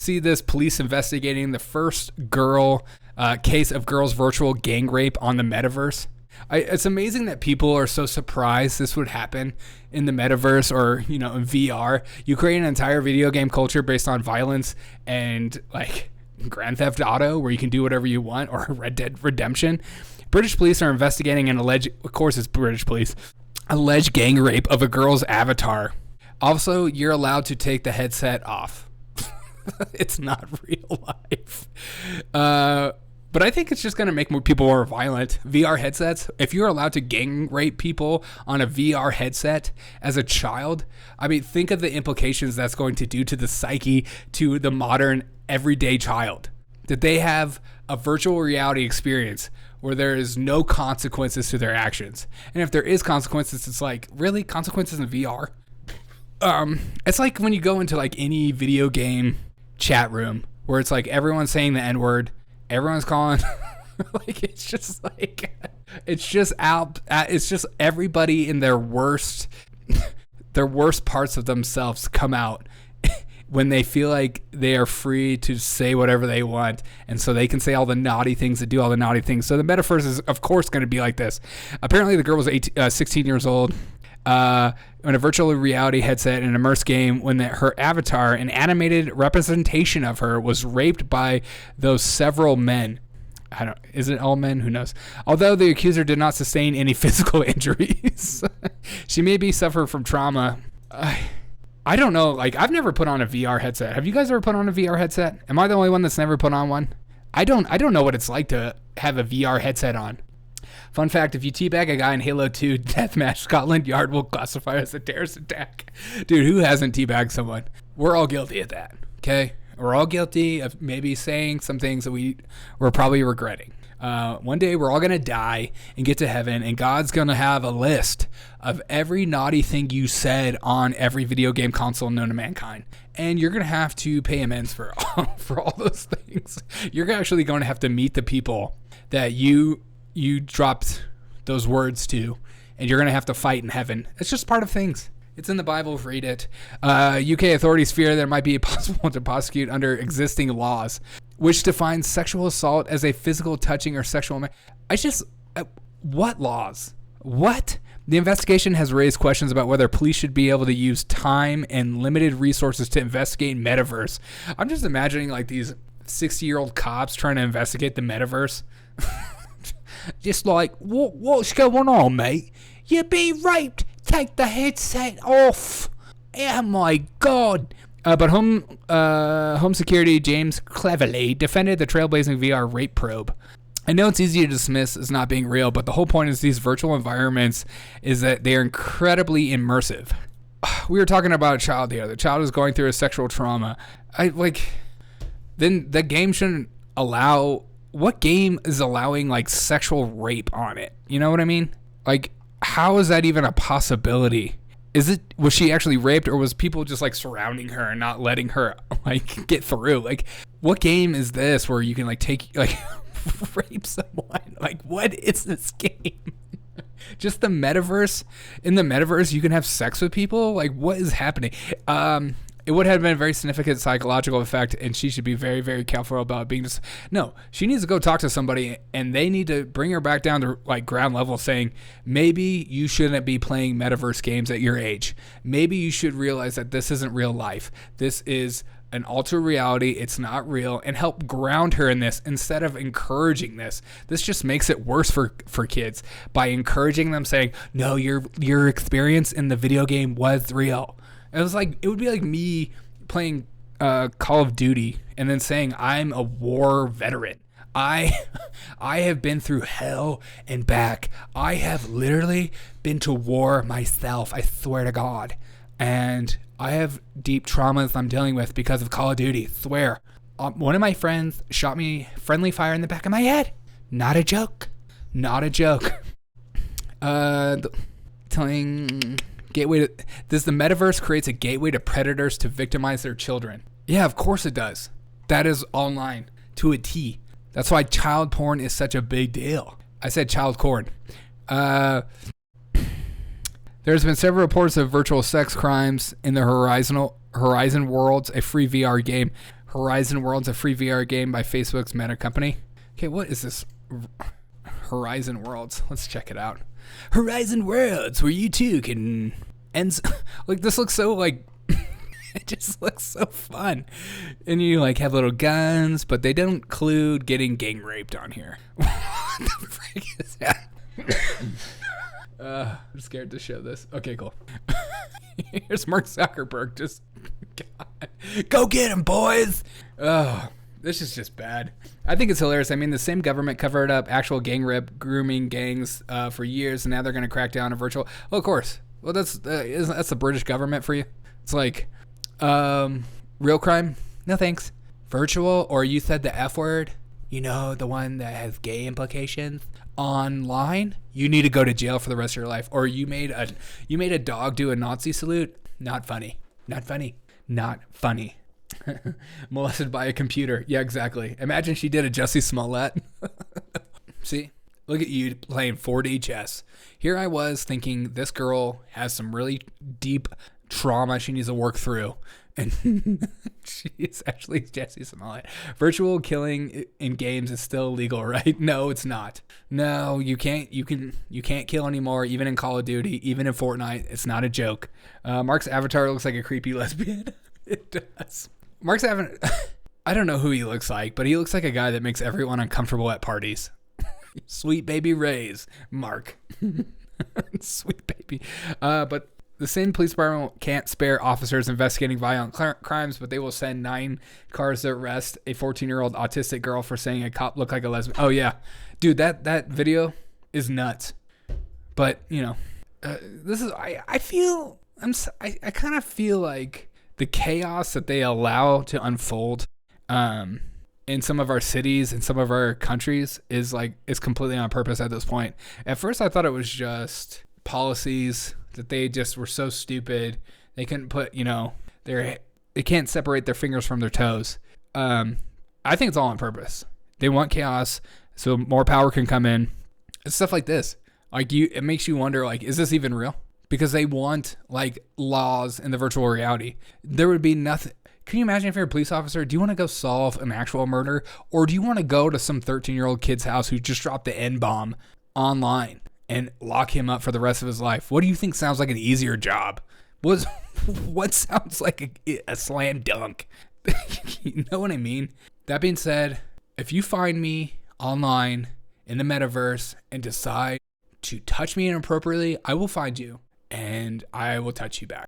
See this police investigating the first case of girls' virtual gang rape on the metaverse. It's amazing that people are so surprised this would happen in the metaverse or, in VR. You create an entire video game culture based on violence and like Grand Theft Auto, where you can do whatever you want, or Red Dead Redemption. British police are investigating an alleged gang rape of a girl's avatar. Also, you're allowed to take the headset off. It's not real life. But I think it's just going to make more people more violent. VR headsets, if you're allowed to gang rape people on a VR headset as a child, I mean, think of the implications that's going to do to the psyche, to the modern everyday child. That they have a virtual reality experience where there is no consequences to their actions. And if there is consequences, it's like, really? Consequences in VR? It's like when you go into like any video game chat room where it's like everyone's saying the N-word, everyone's calling like it's just everybody in their worst parts of themselves come out when they feel like they are free to say whatever they want, and so they can say all the naughty things and do all the naughty things. So the metaverse is of course going to be like this. Apparently the girl was 16 years old. In a virtual reality headset in an immersed game when her avatar, an animated representation of her, was raped by those several men. Is it all men? Who knows? Although the accuser did not sustain any physical injuries. She maybe suffered from trauma. I don't know. Like, I've never put on a VR headset. Have you guys ever put on a VR headset? Am I the only one that's never put on one? I don't know what it's like to have a VR headset on. Fun fact, if you teabag a guy in Halo 2 Deathmatch, Scotland Yard will classify as a terrorist attack. Dude, who hasn't teabagged someone? We're all guilty of that, okay? We're all guilty of maybe saying some things that we're probably regretting. One day we're all going to die and get to heaven, and God's going to have a list of every naughty thing you said on every video game console known to mankind. And you're going to have to pay amends for all those things. You're actually going to have to meet the people that you dropped those words to, and you're going to have to fight in heaven. It's just part of things. It's in the Bible. Read it. UK authorities fear that it might be possible to prosecute under existing laws, which defines sexual assault as a physical touching or sexual... what laws? What? The investigation has raised questions about whether police should be able to use time and limited resources to investigate metaverse. I'm just imagining like these 60-year-old cops trying to investigate the metaverse. Just like, what's going on, mate? You're being raped. Take the headset off. Oh my God. But Home Security James cleverly defended the trailblazing VR rape probe. I know it's easy to dismiss as not being real, but the whole point is these virtual environments is that they are incredibly immersive. We were talking about a child here. The child is going through a sexual trauma. Then the game shouldn't allow... What game is allowing like sexual rape on it? You know what I mean? Like, how is that even a possibility? Was she actually raped, or was people just like surrounding her and not letting her like get through? Like, what game is this where you can like take like rape someone? Like, what is this game? Just the metaverse? In the metaverse, you can have sex with people? Like, what is happening? It would have been a very significant psychological effect, and she should be very, very careful about being just... No, she needs to go talk to somebody, and they need to bring her back down to like ground level, saying, maybe you shouldn't be playing metaverse games at your age. Maybe you should realize that this isn't real life. This is an altered reality. It's not real, and help ground her in this instead of encouraging this. This just makes it worse for kids by encouraging them, saying, no, your experience in the video game was real. It would be like me playing Call of Duty and then saying I'm a war veteran. I have been through hell and back. I have literally been to war myself. I swear to God. And I have deep traumas I'm dealing with because of Call of Duty. Swear. One of my friends shot me friendly fire in the back of my head. Not a joke. Not a joke. Does the metaverse creates a gateway to predators to victimize their children? Yeah, of course it does. That is online to a T. That's why child porn is such a big deal. I said child porn. There's been several reports of virtual sex crimes in the Horizon Worlds, a free VR game Horizon Worlds, a free VR game by Facebook's Meta company. Okay, what is this? Horizon Worlds. Let's check it out. Horizon Worlds, where you too can end. Like, this looks so like. It just looks so fun. And you like have little guns, but they don't include getting gang raped on here. What the frick is that? I'm scared to show this. Okay, cool. Here's Mark Zuckerberg. Just God. Go get him, boys. Oh, this is just bad. I think it's hilarious. I mean, the same government covered up actual gang rape, grooming gangs for years, and now they're going to crack down on virtual. Well, of course. Well, that's the British government for you. It's like, real crime? No thanks. Virtual, or you said the F word? You know, the one that has gay implications? Online? You need to go to jail for the rest of your life. Or you made a dog do a Nazi salute? Not funny. Not funny. Not funny. Molested by a computer. Yeah, exactly. Imagine she did a Jussie Smollett. See? Look at you playing 4D chess. Here I was thinking this girl has some really deep trauma she needs to work through. And she is actually Jussie Smollett. Virtual killing in games is still illegal, right? No, it's not. No, you can't kill anymore, even in Call of Duty, even in Fortnite. It's not a joke. Mark's avatar looks like a creepy lesbian. It does. Mark's avatar, I don't know who he looks like, but he looks like a guy that makes everyone uncomfortable at parties. Sweet baby Rays, Mark. Sweet baby. But the same police department can't spare officers investigating violent crimes, but they will send 9 cars to arrest a 14-year-old autistic girl for saying a cop looked like a lesbian. Oh yeah, dude, that video is nuts. But you know, this is I kind of feel like the chaos that they allow to unfold in some of our cities and some of our countries is completely on purpose at this point. At first, I thought it was just policies that they just were so stupid they couldn't put, they can't separate their fingers from their toes. I think it's all on purpose. They want chaos so more power can come in. It's stuff like this. It makes you wonder, is this even real? Because they want laws in the virtual reality. There would be nothing. Can you imagine if you're a police officer? Do you want to go solve an actual murder, or do you want to go to some 13-year-old kid's house who just dropped the N-bomb online and lock him up for the rest of his life? What do you think sounds like an easier job? What sounds like a slam dunk? You know what I mean? That being said, if you find me online in the metaverse and decide to touch me inappropriately, I will find you and I will touch you back.